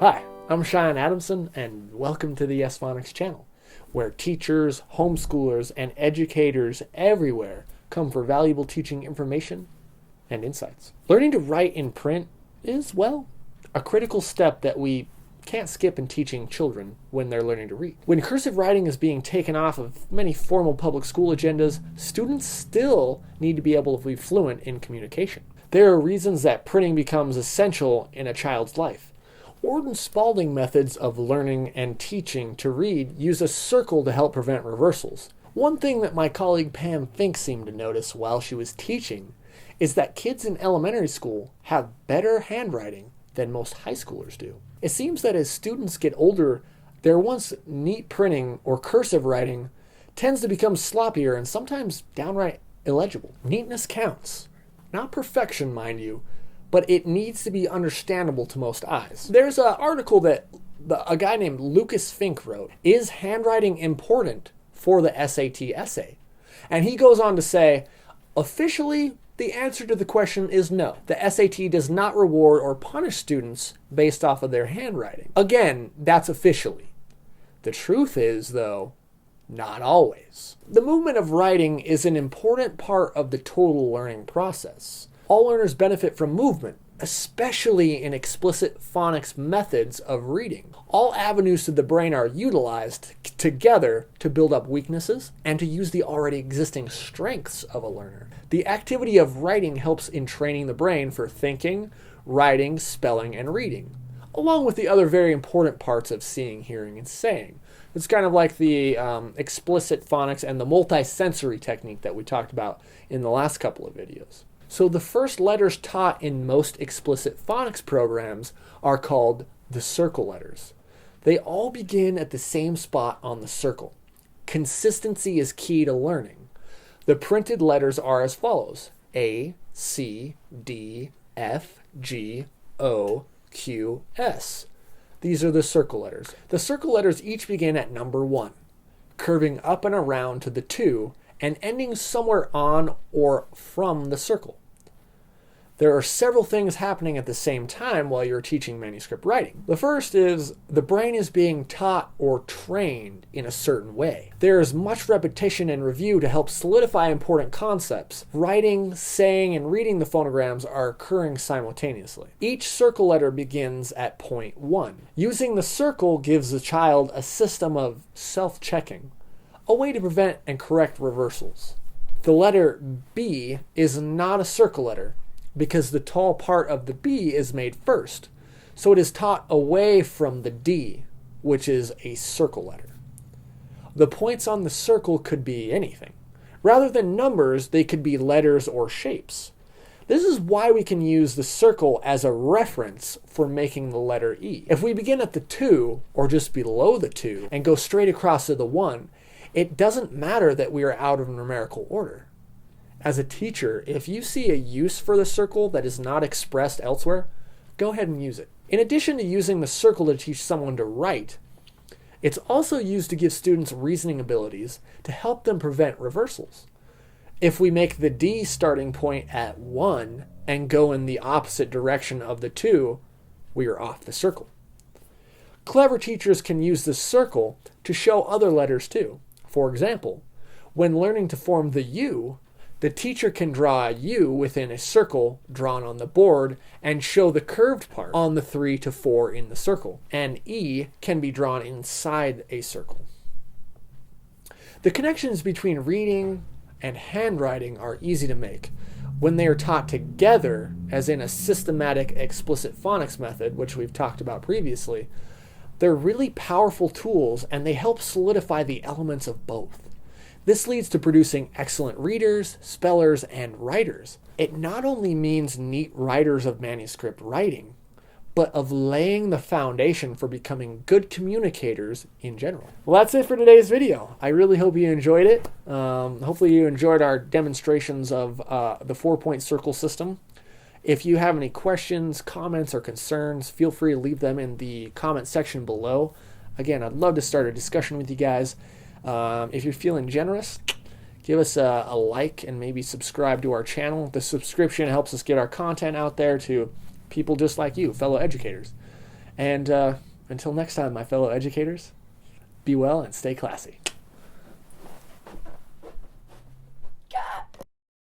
Hi, I'm Cheyenne Adamson, and welcome to the YesPhonics channel, where teachers, homeschoolers, and educators everywhere come for valuable teaching information and insights. Learning to write in print is, well, a critical step that we can't skip in teaching children when they're learning to read. When cursive writing is being taken off of many formal public school agendas, students still need to be able to be fluent in communication. There are reasons that printing becomes essential in a child's life. Orton Spalding methods of learning and teaching to read use a circle to help prevent reversals. One thing that my colleague Pam Fink seemed to notice while she was teaching is that kids in elementary school have better handwriting than most high schoolers do. It seems that as students get older, their once neat printing or cursive writing tends to become sloppier and sometimes downright illegible. Neatness counts. Not perfection, mind you, but it needs to be understandable to most eyes. There's an article that a guy named Lucas Fink wrote, "Is handwriting important for the SAT essay?" And he goes on to say, officially, the answer to the question is no. The SAT does not reward or punish students based off of their handwriting. Again, that's officially. The truth is, though, not always. The movement of writing is an important part of the total learning process. All learners benefit from movement, especially in explicit phonics methods of reading. All avenues to the brain are utilized together to build up weaknesses and to use the already existing strengths of a learner. The activity of writing helps in training the brain for thinking, writing, spelling, and reading, along with the other very important parts of seeing, hearing, and saying. It's kind of like the explicit phonics and the multisensory technique that we talked about in the last couple of videos. So the first letters taught in most explicit phonics programs are called the circle letters. They all begin at the same spot on the circle. Consistency is key to learning. The printed letters are as follows: A, C, D, F, G, O, Q, S. These are the circle letters. The circle letters each begin at number 1, curving up and around to the 2, and ending somewhere on or from the circle. There are several things happening at the same time while you're teaching manuscript writing. The first is the brain is being taught or trained in a certain way. There is much repetition and review to help solidify important concepts. Writing, saying, and reading the phonograms are occurring simultaneously. Each circle letter begins at point 1. Using the circle gives the child a system of self-checking, a way to prevent and correct reversals. The letter B is not a circle letter, because the tall part of the B is made first. So it is taught away from the D, which is a circle letter. The points on the circle could be anything. Rather than numbers, they could be letters or shapes. This is why we can use the circle as a reference for making the letter E. If we begin at the 2, or just below the 2, and go straight across to the 1, it doesn't matter that we are out of numerical order. As a teacher, if you see a use for the circle that is not expressed elsewhere, go ahead and use it. In addition to using the circle to teach someone to write, it's also used to give students reasoning abilities to help them prevent reversals. If we make the D starting point at 1 and go in the opposite direction of the 2, we are off the circle. Clever teachers can use the circle to show other letters too. For example, when learning to form the U, the teacher can draw a U within a circle drawn on the board and show the curved part on the 3 to 4 in the circle. And E can be drawn inside a circle. The connections between reading and handwriting are easy to make when they are taught together, as in a systematic explicit phonics method, which we've talked about previously. They're really powerful tools, and they help solidify the elements of both. This leads to producing excellent readers, spellers, and writers. It not only means neat writers of manuscript writing, but of laying the foundation for becoming good communicators in general. Well, that's it for today's video. I really hope you enjoyed it. Hopefully you enjoyed our demonstrations of the 4-point circle system. If you have any questions, comments, or concerns, feel free to leave them in the comment section below. Again, I'd love to start a discussion with you guys. If you're feeling generous, give us a like and maybe subscribe to our channel. The subscription helps us get our content out there to people just like you, fellow educators. And until next time, my fellow educators, be well and stay classy.